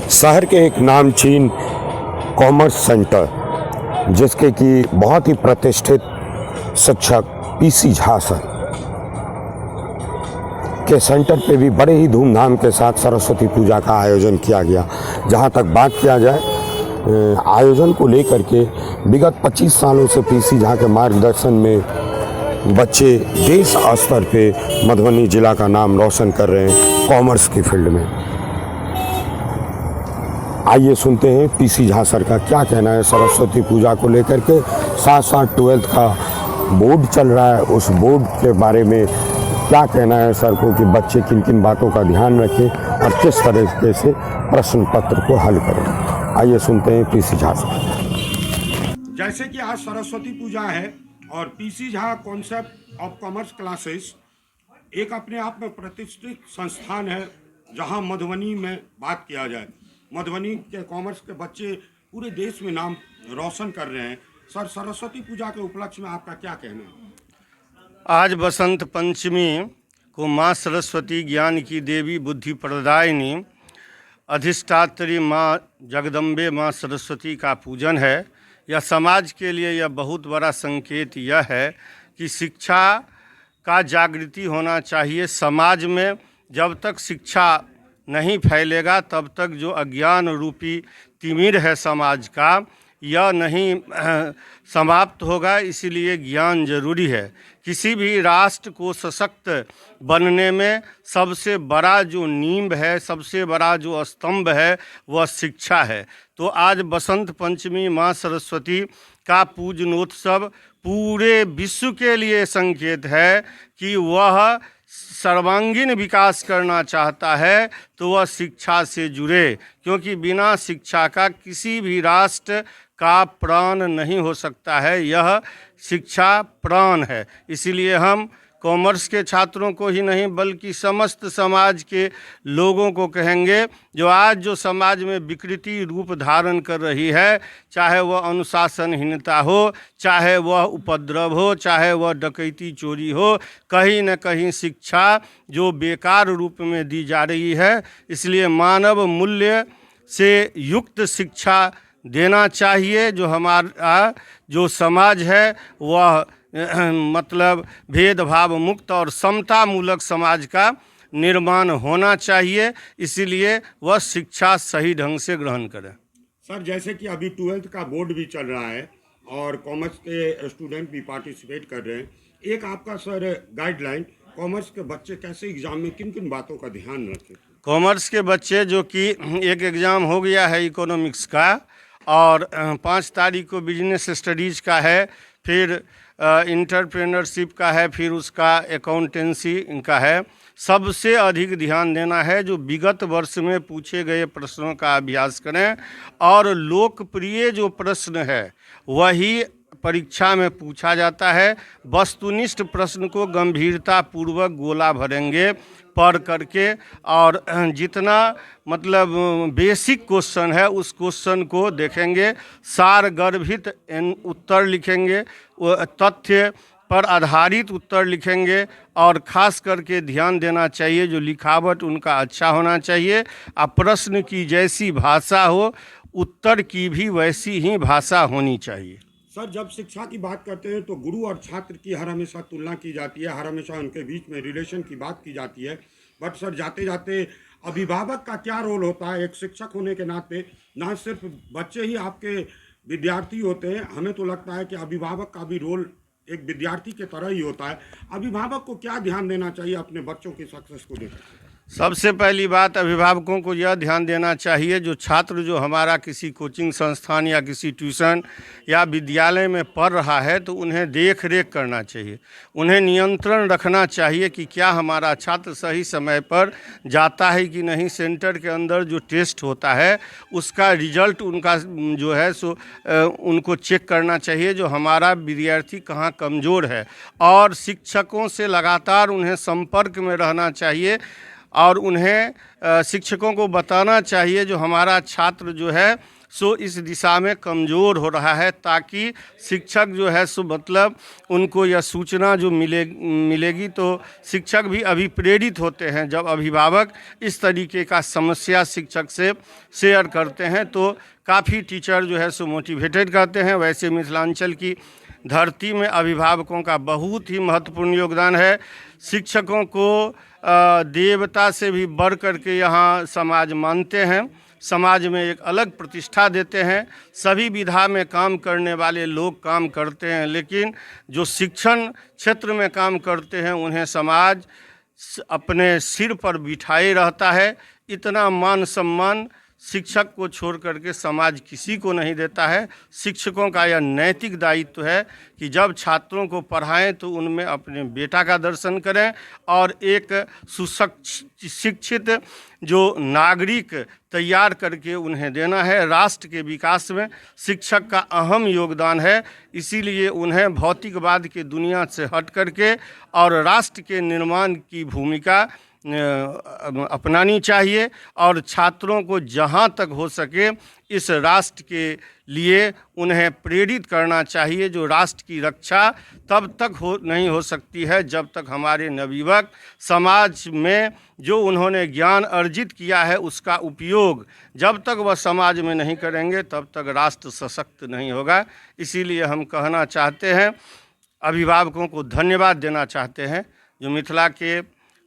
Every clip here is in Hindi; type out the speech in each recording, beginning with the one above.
शहर के एक नामचीन कॉमर्स सेंटर जिसके कि बहुत ही प्रतिष्ठित शिक्षक पीसी झा सर के सेंटर पे भी बड़े ही धूमधाम के साथ सरस्वती पूजा का आयोजन किया गया। जहां तक बात किया जाए आयोजन को लेकर के विगत 25 सालों से पीसी झा के मार्गदर्शन में बच्चे देश स्तर पे मधुबनी जिला का नाम रोशन कर रहे हैं कॉमर्स की फील्ड में। आइए सुनते हैं पीसी झा सर का क्या कहना है सरस्वती पूजा को लेकर के। साथ साथ 12th का बोर्ड चल रहा है, उस बोर्ड के बारे में क्या कहना है सर को कि बच्चे किन किन बातों का ध्यान रखें और किस तरीके से प्रश्न पत्र को हल करें। आइए सुनते हैं पीसी झा सर। जैसे कि आज सरस्वती पूजा है और PC Jha concept of commerce classes एक अपने आप में प्रतिष्ठित संस्थान है जहां मधुबनी में बात किया जाए मधुबनी के कॉमर्स के बच्चे पूरे देश में नाम रोशन कर रहे हैं। सर, सरस्वती पूजा के उपलक्ष्य में आपका क्या कहना है? आज बसंत पंचमी को माँ सरस्वती ज्ञान की देवी बुद्धि प्रदायिनी अधिष्ठात्री माँ जगदम्बे माँ सरस्वती का पूजन है। यह समाज के लिए यह बहुत बड़ा संकेत यह है कि शिक्षा का जागृति होना चाहिए। समाज में जब तक शिक्षा नहीं फैलेगा तब तक जो अज्ञान रूपी तिमिर है समाज का यह नहीं समाप्त होगा। इसीलिए ज्ञान जरूरी है। किसी भी राष्ट्र को सशक्त बनने में सबसे बड़ा जो नींव है, सबसे बड़ा जो स्तंभ है वह शिक्षा है। तो आज बसंत पंचमी माँ सरस्वती का पूजनोत्सव पूरे विश्व के लिए संकेत है कि वह सर्वांगीण विकास करना चाहता है तो वह शिक्षा से जुड़े, क्योंकि बिना शिक्षा का किसी भी राष्ट्र का प्राण नहीं हो सकता है। यह शिक्षा प्राण है। इसीलिए हम कॉमर्स के छात्रों को ही नहीं बल्कि समस्त समाज के लोगों को कहेंगे जो आज जो समाज में विकृति रूप धारण कर रही है, चाहे वह अनुशासनहीनता हो, चाहे वह उपद्रव हो, चाहे वह डकैती चोरी हो, कहीं न कहीं शिक्षा जो बेकार रूप में दी जा रही है। इसलिए मानव मूल्य से युक्त शिक्षा देना चाहिए। जो हमारा जो समाज है वह मतलब भेदभाव मुक्त और समता मूलक समाज का निर्माण होना चाहिए। इसीलिए वह शिक्षा सही ढंग से ग्रहण करें। सर, जैसे कि अभी 12th का बोर्ड भी चल रहा है और कॉमर्स के स्टूडेंट भी पार्टिसिपेट कर रहे हैं, एक आपका सर गाइडलाइन कॉमर्स के बच्चे कैसे एग्जाम में किन किन बातों का ध्यान रखें? कॉमर्स के बच्चे जो कि एक एग्ज़ाम हो गया है इकोनॉमिक्स का और 5 तारीख को बिजनेस स्टडीज़ का है, फिर इंटरप्रेन्योरशिप का है, फिर उसका अकाउंटेंसी का है। सबसे अधिक ध्यान देना है जो विगत वर्ष में पूछे गए प्रश्नों का अभ्यास करें और लोकप्रिय जो प्रश्न है वही परीक्षा में पूछा जाता है। वस्तुनिष्ठ प्रश्न को गंभीरता पूर्वक गोला भरेंगे पढ़ करके और जितना मतलब बेसिक क्वेश्चन है उस क्वेश्चन को देखेंगे, सार गर्भित उत्तर लिखेंगे, तथ्य पर आधारित उत्तर लिखेंगे और ख़ास करके ध्यान देना चाहिए जो लिखावट उनका अच्छा होना चाहिए। अब प्रश्न की जैसी भाषा हो उत्तर की भी वैसी ही भाषा होनी चाहिए। सर, जब शिक्षा की बात करते हैं तो गुरु और छात्र की हर हमेशा तुलना की जाती है, हर हमेशा उनके बीच में रिलेशन की बात की जाती है। बट सर, जाते जाते अभिभावक का क्या रोल होता है? एक शिक्षक होने के नाते ना सिर्फ बच्चे ही आपके विद्यार्थी होते हैं, हमें तो लगता है कि अभिभावक का भी रोल एक विद्यार्थी के तरह ही होता है। अभिभावक को क्या ध्यान देना चाहिए अपने बच्चों की सक्सेस को लेकर? सबसे पहली बात अभिभावकों को यह ध्यान देना चाहिए जो छात्र जो हमारा किसी कोचिंग संस्थान या किसी ट्यूशन या विद्यालय में पढ़ रहा है तो उन्हें देख रेख करना चाहिए, उन्हें नियंत्रण रखना चाहिए कि क्या हमारा छात्र सही समय पर जाता है कि नहीं। सेंटर के अंदर जो टेस्ट होता है उसका रिजल्ट उनका जो है सो उनको चेक करना चाहिए जो हमारा विद्यार्थी कहाँ कमज़ोर है और शिक्षकों से लगातार उन्हें संपर्क में रहना चाहिए। और उन्हें शिक्षकों को बताना चाहिए जो हमारा छात्र जो है सो इस दिशा में कमज़ोर हो रहा है, ताकि शिक्षक जो है सो मतलब उनको यह सूचना जो मिलेगी तो शिक्षक भी अभिप्रेरित होते हैं। जब अभिभावक इस तरीके का समस्या शिक्षक से शेयर करते हैं तो काफ़ी टीचर जो है सो मोटिवेटेड करते हैं। वैसे मिथिलांचल की धरती में अभिभावकों का बहुत ही महत्वपूर्ण योगदान है। शिक्षकों को देवता से भी बढ़ करके यहाँ समाज मानते हैं, समाज में एक अलग प्रतिष्ठा देते हैं। सभी विधा में काम करने वाले लोग काम करते हैं, लेकिन जो शिक्षण क्षेत्र में काम करते हैं उन्हें समाज अपने सिर पर बिठाए रहता है। इतना मान सम्मान शिक्षक को छोड़ करके समाज किसी को नहीं देता है। शिक्षकों का यह नैतिक दायित्व है कि जब छात्रों को पढ़ाएं तो उनमें अपने बेटा का दर्शन करें और एक सुशिक्षित जो नागरिक तैयार करके उन्हें देना है। राष्ट्र के विकास में शिक्षक का अहम योगदान है, इसीलिए उन्हें भौतिकवाद की दुनिया से हट करके और राष्ट्र के निर्माण की भूमिका अपनानी चाहिए और छात्रों को जहाँ तक हो सके इस राष्ट्र के लिए उन्हें प्रेरित करना चाहिए। जो राष्ट्र की रक्षा तब तक नहीं हो सकती है जब तक हमारे नवयुवक समाज में जो उन्होंने ज्ञान अर्जित किया है उसका उपयोग जब तक वह समाज में नहीं करेंगे तब तक राष्ट्र सशक्त नहीं होगा। इसीलिए हम कहना चाहते हैं, अभिभावकों को धन्यवाद देना चाहते हैं जो मिथिला के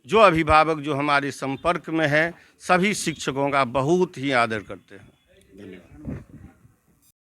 जो अभिभावक जो हमारे संपर्क में है, सभी शिक्षकों का बहुत ही आदर करते हैं। धन्यवाद।